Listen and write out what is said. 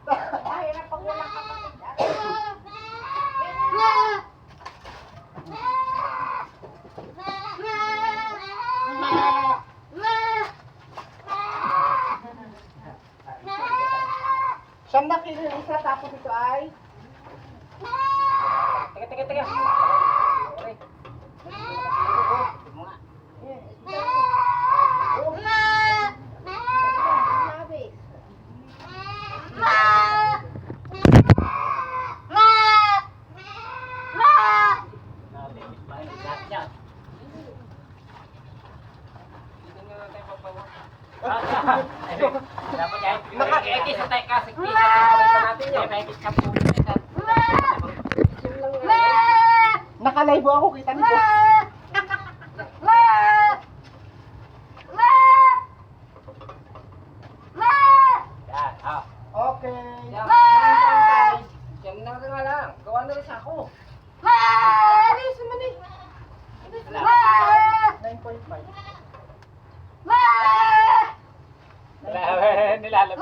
Mahirap pag walang kapatid. Siyam na kilo yung isa, tapos ito ay... Teka. Okay. Dapat yan. Nakakikis sa tayo kasi kisa pa natin yun. May kis ka po. Nakalive ako, kita nito. Yan, ha. Okay. Yan. 9.5. Siyam na nga lang. Gawa na rin sa ako. Alis naman eh. 9.5. Nilalabas.